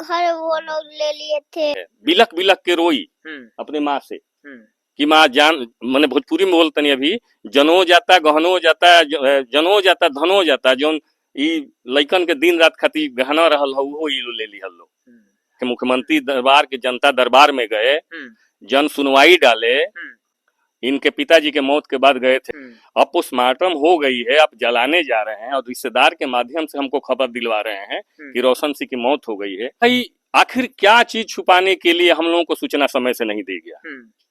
घर वो लोग ले लिए थे। बिलक बिलक के रोई अपने माँ से कि माँ जान, मैंने भोजपुरी में बोलते नहीं अभी, जनो जाता गहनो जाता, जनो जाता धनो जाता, जोन ई लइकन के दिन रात खाती गहना रहल हो वो ई ले लिहल लोग के मुख्यमंत्री दरबार के जनता दरबार में गए, जन सुनवाई डाले, इनके पिताजी के मौत के बाद गए थे। अब पोस्टमार्टम हो गई है, अब जलाने जा रहे हैं और रिश्तेदार के माध्यम से हमको खबर दिलवा रहे हैं कि रोशन सिंह की मौत हो गई है। भाई आखिर क्या चीज छुपाने के लिए हम लोगों को सूचना समय से नहीं दी गया?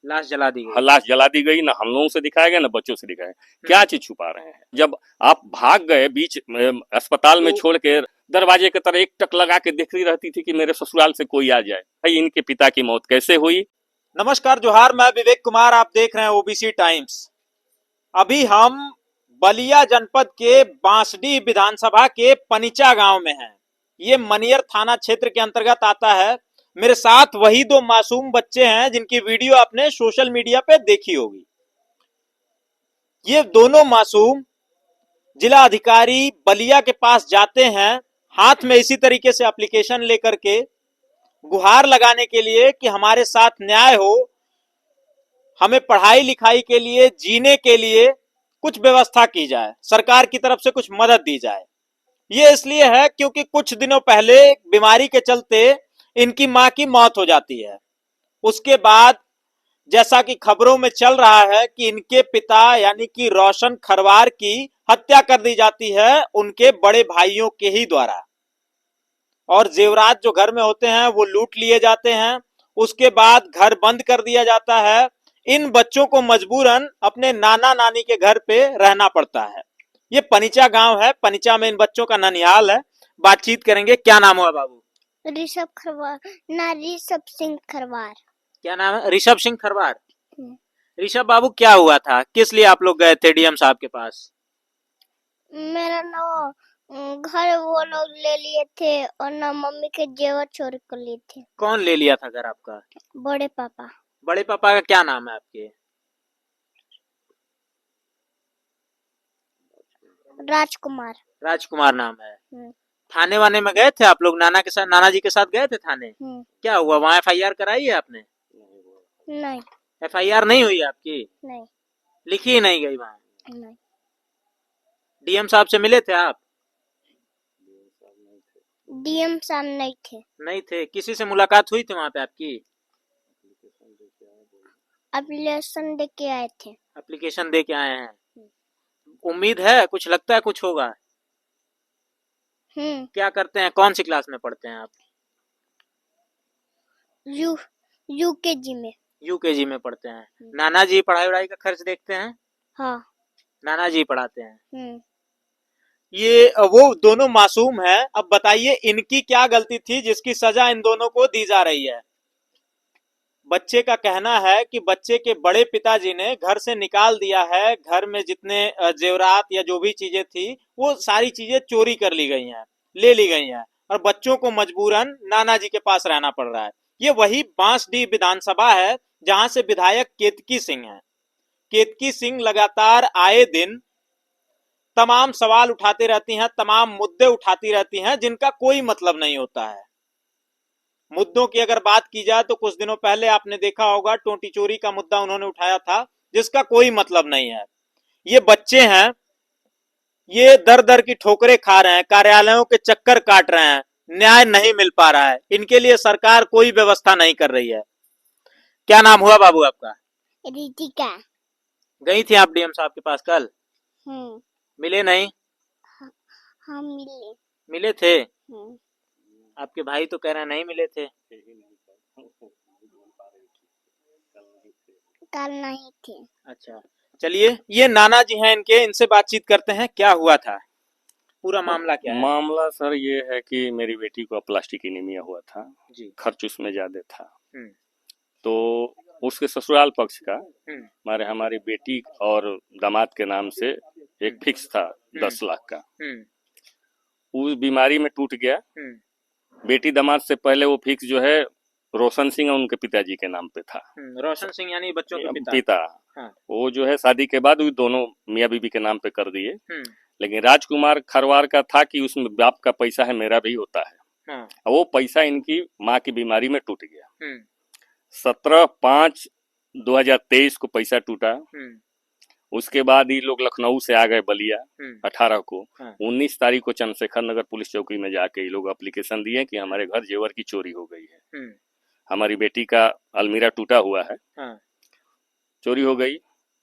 लाश जला दी गई। हाँ, लाश जला दी गई, ना हम लोगों से दिखाया गया ना बच्चों से दिखाया। क्या चीज छुपा रहे हैं? जब आप भाग गए बीच अस्पताल में छोड़ के, दरवाजे की तरह एक टक लगा के देख रही रहती थी कि मेरे ससुराल से कोई आ जाए। भाई इनके पिता की मौत कैसे हुई? नमस्कार, जोहार, मैं विवेक कुमार, आप देख रहे हैं ओबीसी टाइम्स। अभी हम बलिया जनपद के बांसडीह विधानसभा के पनिचा गांव में हैं। ये मनियर थाना क्षेत्र के अंतर्गत आता है। मेरे साथ वही दो मासूम बच्चे हैं जिनकी वीडियो आपने सोशल मीडिया पे देखी होगी। ये दोनों मासूम जिला अधिकारी बलिया के पास जाते हैं, हाथ में इसी तरीके से एप्लीकेशन लेकर के, गुहार लगाने के लिए कि हमारे साथ न्याय हो, हमें पढ़ाई लिखाई के लिए, जीने के लिए कुछ व्यवस्था की जाए, सरकार की तरफ से कुछ मदद दी जाए। ये इसलिए है क्योंकि कुछ दिनों पहले बीमारी के चलते इनकी मां की मौत हो जाती है। उसके बाद जैसा कि खबरों में चल रहा है कि इनके पिता यानी कि रोशन खरवार की हत्या कर दी जाती है उनके बड़े भाइयों के ही द्वारा, और जेवरात जो घर में होते हैं वो लूट लिए जाते हैं। उसके बाद घर बंद कर दिया जाता है। इन बच्चों को मजबूरन अपने नाना नानी के घर पे रहना पड़ता है। ये पनिचा गांव है, पनिचा में इन बच्चों का ननिहाल है। बातचीत करेंगे। क्या नाम हुआ बाबू? ऋषभ खरवार ना, ऋषभ सिंह खरवार। क्या नाम है? ऋषभ सिंह खरवार। ऋषभ बाबू, क्या हुआ था? किस लिए आप लोग गए थे डीएम साहब के पास? मेरा ना घर वो लोग ले लिए थे और ना मम्मी के जेवर चोरी कर लिए थे। कौन ले लिया था घर आपका? बड़े पापा। बड़े पापा का क्या नाम है आपके? राजकुमार। राजकुमार नाम है। थाने वाने में गए थे आप लोग? नाना के साथ, नाना जी के साथ गए थे थाने? क्या हुआ वहाँ? एफआईआर कराई है आपने? नहीं। एफआईआर नहीं हुई आपकी? नहीं। लिखी ही नहीं गई वहाँ? नहीं। डीएम साहब से मिले थे आप? डीएम साहब नहीं थे। नहीं थे। किसी से मुलाकात हुई थी वहाँ पे आपकी? एप्लीकेशन दे के आए थे। एप्लीकेशन दे के आए हैं। उम्मीद है कुछ? लगता है कुछ होगा? क्या करते हैं? कौन सी क्लास में पढ़ते हैं आप? यूकेजी में। यूकेजी में पढ़ते हैं। नाना जी पढ़ाई वढ़ाई का खर्च देखते हैं? हाँ, नाना जी पढ़ाते हैं। ये वो दोनों मासूम हैं। अब बताइए इनकी क्या गलती थी जिसकी सजा इन दोनों को दी जा रही है? बच्चे का कहना है कि बच्चे के बड़े पिताजी ने घर से निकाल दिया है। घर में जितने जेवरात या जो भी चीजें थी वो सारी चीजें चोरी कर ली गई हैं, ले ली गई हैं, और बच्चों को मजबूरन नाना जी के पास रहना पड़ रहा है। ये वही बांसडीह विधानसभा है जहां से विधायक केतकी सिंह है। केतकी सिंह लगातार आए दिन तमाम सवाल उठाते रहती हैं, तमाम मुद्दे उठाती रहती हैं जिनका कोई मतलब नहीं होता है। मुद्दों की अगर बात की जाए तो कुछ दिनों पहले आपने देखा होगा टोटी चोरी का मुद्दा उन्होंने उठाया था जिसका कोई मतलब नहीं है। ये बच्चे हैं, ये दर दर की ठोकरें खा रहे हैं, कार्यालयों के चक्कर काट रहे हैं, न्याय नहीं मिल पा रहा है, इनके लिए सरकार कोई व्यवस्था नहीं कर रही है। क्या नाम हुआ बाबू आपका? रितिका। गई थी आप डीएम साहब के पास कल? मिले नहीं? हाँ मिले। मिले थे? आपके भाई तो कह रहे हैं नहीं मिले थे। कल नहीं थे। अच्छा, चलिए, ये नाना जी हैं इनके, इनसे बातचीत करते हैं। क्या हुआ था? पूरा मामला क्या है? मामला सर ये है कि मेरी बेटी को प्लास्टिक एनीमिया हुआ था जी। खर्च उसमें ज्यादा था, तो उसके ससुराल पक्ष का हमारी बेटी और दामाद के नाम से एक फिक्स था 10 लाख का। उस बीमारी में टूट गया। बेटी दामाद से पहले वो फिक्स जो है रोशन सिंह उनके पिताजी के नाम पे था। रोशन सिंह यानी बच्चों के पिता। हाँ। वो जो है शादी के बाद दोनों मियाँ बीबी के नाम पे कर दिए। लेकिन राजकुमार खरवार का था कि उसमें बाप का पैसा है, मेरा भी होता है। हाँ, वो पैसा इनकी माँ की बीमारी में टूट गया। हम्म, 17/5/2023 को पैसा टूटा। हम्म, उसके बाद ये लोग लखनऊ से आ गए बलिया 18 को। हाँ, 19 तारीख को चंद्रशेखर नगर पुलिस चौकी में जाके ये लोग एप्लीकेशन दिए कि हमारे घर जेवर की चोरी हो गई है, हमारी बेटी का अलमीरा टूटा हुआ है, हाँ, चोरी हो गई।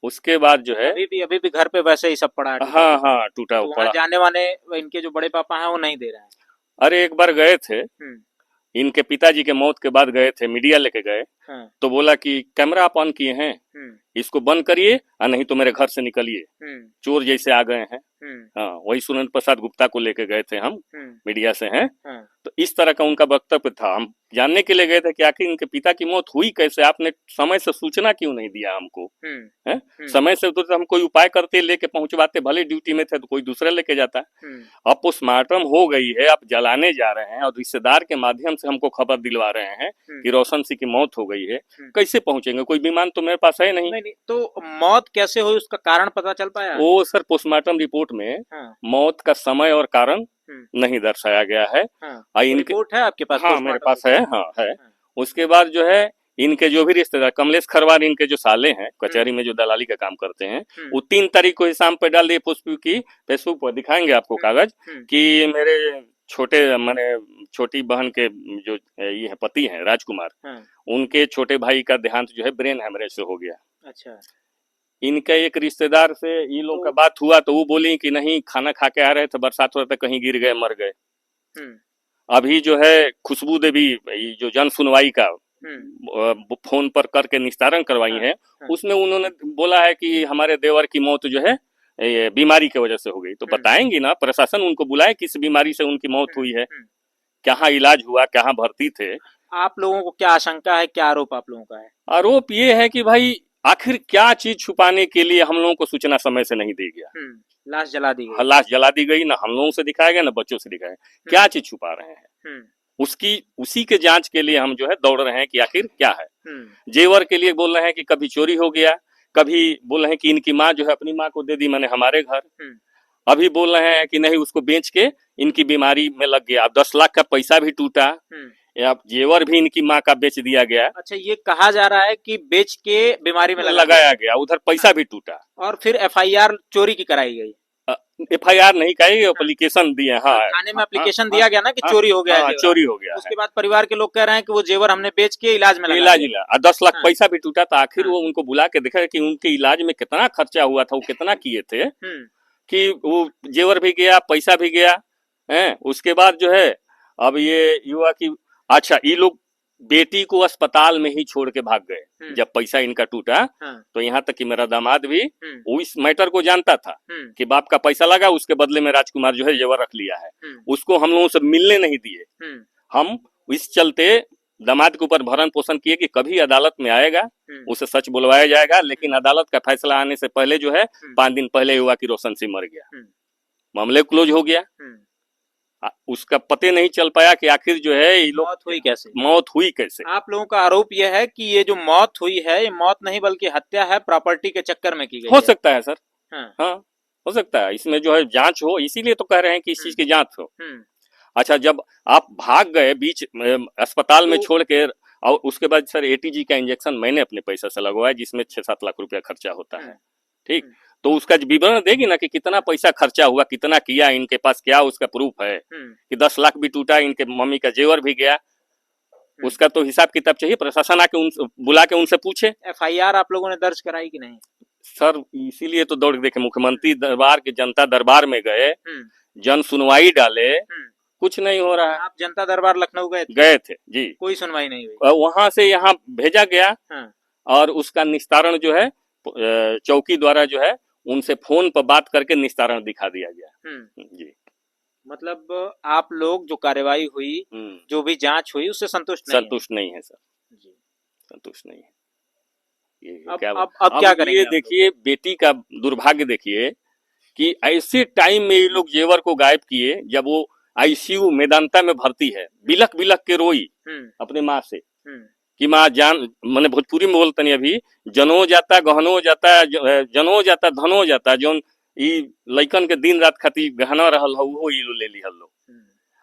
उसके बाद जो है अभी भी घर पे वैसे ही सब पड़ा है, टूटा हाँ फूटा। हाँ टूटा तो वहाँ पड़ा। जाने वाले इनके जो बड़े पापा हैं वो नहीं दे रहे हैं। अरे एक बार गए थे, इनके पिताजी के मौत के बाद गए थे, मीडिया लेके गए, हाँ, तो बोला कि कैमरा आप ऑन किए हैं, इसको बंद करिए और नहीं तो मेरे घर से निकलिए, चोर जैसे आ गए हैं। हाँ, वही सुरेंद्र प्रसाद गुप्ता को लेके गए थे हम, मीडिया से हैं। हाँ, तो इस तरह का उनका वक्तव्य था। हम जानने के लिए गए थे कि आखिर इनके पिता की मौत हुई कैसे, आपने समय से सूचना क्यों नहीं दिया हमको, है? समय से तो हम कोई उपाय करते, लेके पहुंचवाते, भले ड्यूटी में थे तो कोई दूसरा लेके जाता। अब पोस्टमार्टम हो गई है, आप जलाने जा रहे हैं और रिश्तेदार के माध्यम से हमको खबर दिलवा रहे हैं कि रोशन सिंह की मौत हो गई है, कैसे पहुंचेंगे? कोई विमान तो मेरे पास है नहीं। नहीं, तो मौत कैसे हुई उसका कारण पता चल पाया? वो सर पोस्टमार्टम रिपोर्ट में मौत का समय और कारण नहीं दर्शाया गया है। रिपोर्ट है आपके पास? हाँ मेरे पास है, हाँ है। उसके बाद जो है इनके जो भी रिश्तेदार, कमलेश खरवार इनके जो साले हैं, कचहरी में जो दलाली का काम करते हैं, वो 3 तारीख को ही शाम पे डाल दिए पुष्प की फेसबुक पर, दिखाएंगे आपको कागज कि मेरे छोटे माने छोटी बहन के जो ये है पति हैं राजकुमार, उनके छोटे भाई का देहांत जो है ब्रेन हैमरेज से हो गया। अच्छा। इनके एक रिश्तेदार से ये लोग का बात हुआ तो वो बोली कि नहीं, खाना खा के आ रहे थे, बरसात हो रहा था, कहीं गिर गए, मर गए। अभी जो है खुशबू देवी जो जन सुनवाई का फोन पर करके निस्तारण करवाई है, उसमें उन्होंने बोला है कि हमारे देवर की मौत जो है ये बीमारी की वजह से हो गई। तो बताएंगी ना, प्रशासन उनको बुलाए किस बीमारी से उनकी मौत हुई है, कहाँ इलाज हुआ, कहाँ भर्ती थे। आप लोगों को क्या आशंका है, क्या आरोप आप लोगों का है? आरोप ये है कि भाई आखिर क्या चीज छुपाने के लिए हम लोगों को सूचना समय से नहीं दी गया। लाश जला दी गई। लाश जला दी गई, ना हम लोगों से दिखाया गया, ना बच्चों से दिखाया। क्या चीज छुपा रहे हैं, उसी के जांच के लिए हम जो है दौड़ रहे हैं कि आखिर क्या है। जेवर के लिए बोल रहे हैं कि कभी चोरी हो गया, कभी बोल रहे हैं कि इनकी माँ जो है अपनी माँ को दे दी मैंने हमारे घर, अभी बोल रहे हैं कि नहीं उसको बेच के इनकी बीमारी में लग गया। 10 लाख का पैसा भी टूटा, या जेवर भी इनकी माँ का बेच दिया गया। अच्छा, ये कहा जा रहा है कि बेच के बीमारी में लगाया गया, उधर पैसा भी टूटा, और फिर एफआईआर चोरी की कराई गई। एफआईआर नहीं कराई, एप्लीकेशन दिए। हाँ, थाने में एप्लीकेशन दिया गया ना कि चोरी हो गया। चोरी हो गया। उसके बाद परिवार के लोग कह रहे हैं कि वो जेवर हमने बेच के इलाज में लगा 10 लाख पैसा भी टूटा। तो आखिर वो उनको बुला के देखा कि उनके इलाज में कितना खर्चा हुआ था, वो कितना किए थे, कि वो जेवर भी गया, पैसा भी गया है। उसके बाद जो है अब ये युवा की, अच्छा ये लोग बेटी को अस्पताल में ही छोड़ के भाग गए जब पैसा इनका टूटा। तो यहाँ तक कि मेरा दामाद भी वो इस मैटर को जानता था कि बाप का पैसा लगा, उसके बदले में राजकुमार जो है जेवर रख लिया है, उसको हम लोगों से मिलने नहीं दिए। हम इस चलते दामाद के ऊपर भरण पोषण किए कि कभी अदालत में आएगा, उसे सच बुलवाया जाएगा। लेकिन अदालत का फैसला आने से पहले जो है 5 दिन पहले हुआ कि रोशन सिंह मर गया, मामले क्लोज हो गया। उसका पते नहीं चल पाया कि आखिर जो है ये लोग मौत हुई कैसे। आप लोगों का आरोप यह है कि ये जो मौत हुई है ये मौत नहीं बल्कि हत्या है, प्रॉपर्टी के चक्कर में की गई हो सकता है सर। हाँ हो सकता है, इसमें जो है जांच हो, इसीलिए तो कह रहे हैं कि इस चीज की जांच हो। अच्छा, जब आप भाग गए बीच अस्पताल में छोड़ के, और उसके बाद सर एटीजी का इंजेक्शन मैंने अपने पैसा से लगवाया, जिसमें 6-7 लाख रुपया खर्चा होता है, ठीक। तो उसका विवरण देगी ना कि कितना पैसा खर्चा हुआ, कितना किया, इनके पास क्या उसका प्रूफ है कि 10 लाख भी टूटा, इनके मम्मी का जेवर भी गया, उसका तो हिसाब किताब चाहिए। प्रशासन आके उनसे बुला के उनसे पूछे। एफआईआर आप लोगों ने दर्ज कराई कि नहीं? सर इसीलिए तो दौड़ देखे, मुख्यमंत्री दरबार के जनता दरबार में गए, जन सुनवाई डाले, कुछ नहीं हो रहा है। आप जनता दरबार लखनऊ गए थे जी, कोई सुनवाई नहीं हुई। वहां से यहाँ भेजा गया और उसका निस्तारण जो है चौकी द्वारा जो है उनसे फोन पर बात करके निस्तारण दिखा दिया गया। जी, मतलब आप लोग जो कार्रवाई हुई, जो भी जांच हुई, उससे संतुष्ट नहीं है सर जी, संतुष्ट नहीं है। ये अब क्या करेंगे? ये देखिए बेटी का दुर्भाग्य देखिए कि ऐसे टाइम में ये लोग जेवर को गायब किए जब वो आईसीयू मेदांता में भर्ती है, बिलक बिलक के रोई अपने माँ से कि माँ जान, मैंने भोजपुरी में बोलते नहीं, अभी जनो जाता गहनो जाता, जनो जाता धनो जाता, जो लइकन के दिन रात खातिर गहना रहल हो वो ले लिहल लो।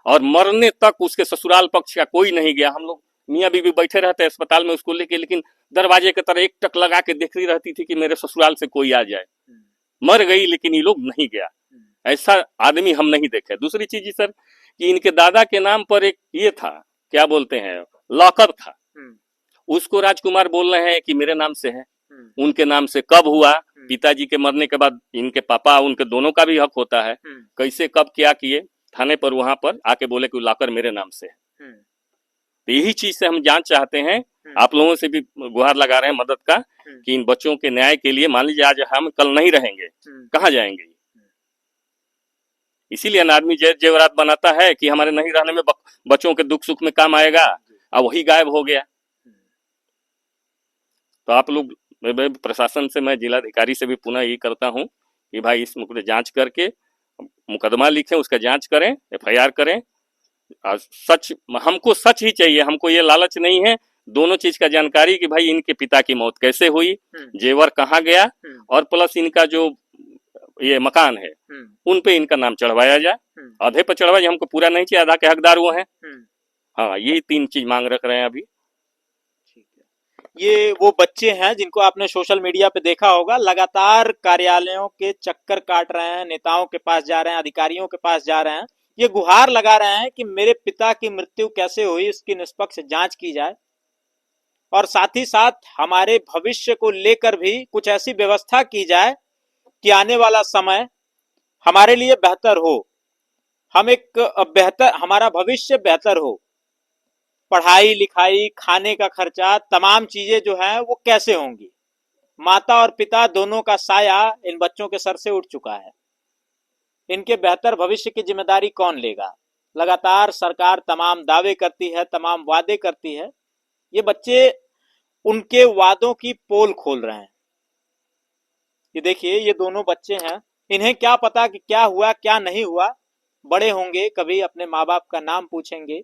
और मरने तक उसके ससुराल पक्ष का कोई नहीं गया। हम लोग मियाँ बीवी बैठे रहते अस्पताल में उसको लेके, लेकिन दरवाजे की तरह एक टक लगा के देखती रहती थी कि मेरे ससुराल से कोई आ जाए। मर गई लेकिन ये लोग नहीं गया, ऐसा आदमी हम नहीं देखे। दूसरी चीज सर कि इनके दादा के नाम पर एक ये था, क्या बोलते हैं, लॉकर था, उसको राजकुमार बोल रहे हैं कि मेरे नाम से है, उनके नाम से कब हुआ? पिताजी के मरने के बाद इनके पापा, उनके दोनों का भी हक होता है, कैसे कब क्या किए? थाने पर वहां पर आके बोले कि लॉकर मेरे नाम से है। तो यही चीज से हम जांच चाहते हैं, आप लोगों से भी गुहार लगा रहे हैं मदद का कि इन बच्चों के न्याय के लिए, मान लीजिए आज हम कल नहीं रहेंगे, कहाँ जाएंगे? इसीलिए आदमी जेवरात बनाता है कि हमारे नहीं रहने में बच्चों के दुख सुख में काम आएगा, अब वही गायब हो गया। तो आप लोग, प्रशासन से, मैं जिलाधिकारी से भी पुनः यही करता हूं कि भाई इस मुकदमे जांच करके मुकदमा लिखें, उसका जांच करें, FIR करें। सच, हमको सच ही चाहिए, हमको ये लालच नहीं है। दोनों चीज का जानकारी कि भाई इनके पिता की मौत कैसे हुई, जेवर कहाँ गया, और प्लस इनका जो ये मकान है उन पे इनका नाम चढ़वाया जाए। आधे पर चढ़वाया, हमको पूरा नहीं चाहिए, आधा के हकदार वो हैं। हाँ, यही 3 चीज मांग रख रहे हैं अभी। ये वो बच्चे हैं जिनको आपने सोशल मीडिया पे देखा होगा, लगातार कार्यालयों के चक्कर काट रहे हैं, नेताओं के पास जा रहे हैं, अधिकारियों के पास जा रहे हैं, ये गुहार लगा रहे हैं कि मेरे पिता की मृत्यु कैसे हुई, इसकी निष्पक्ष जांच की जाए, और साथ ही साथ हमारे भविष्य को लेकर भी कुछ ऐसी व्यवस्था की जाए कि आने वाला समय हमारे लिए बेहतर हो, हम एक बेहतर, हमारा भविष्य बेहतर हो। पढ़ाई लिखाई, खाने का खर्चा, तमाम चीजें जो है वो कैसे होंगी? माता और पिता दोनों का साया इन बच्चों के सर से उठ चुका है, इनके बेहतर भविष्य की जिम्मेदारी कौन लेगा? लगातार सरकार तमाम दावे करती है, तमाम वादे करती है, ये बच्चे उनके वादों की पोल खोल रहे हैं। ये देखिए, ये दोनों बच्चे हैं, इन्हें क्या पता कि क्या हुआ क्या नहीं हुआ। बड़े होंगे, कभी अपने माँ बाप का नाम पूछेंगे,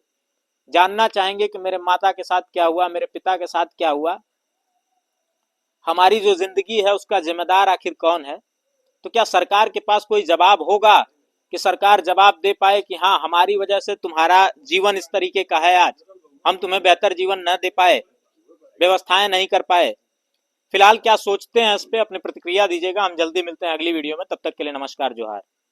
जानना चाहेंगे कि मेरे माता के साथ क्या हुआ, मेरे पिता के साथ क्या हुआ, हमारी जो जिंदगी है उसका जिम्मेदार आखिर कौन है? तो क्या सरकार के पास कोई जवाब होगा कि सरकार जवाब दे पाए कि हाँ, हमारी वजह से तुम्हारा जीवन इस तरीके का है, आज हम तुम्हें बेहतर जीवन न दे पाए, व्यवस्थाएं नहीं कर पाए? फिलहाल क्या सोचते हैं इस पे अपनी प्रतिक्रिया दीजिएगा। हम जल्दी मिलते हैं अगली वीडियो में, तब तक के लिए नमस्कार, जोहार।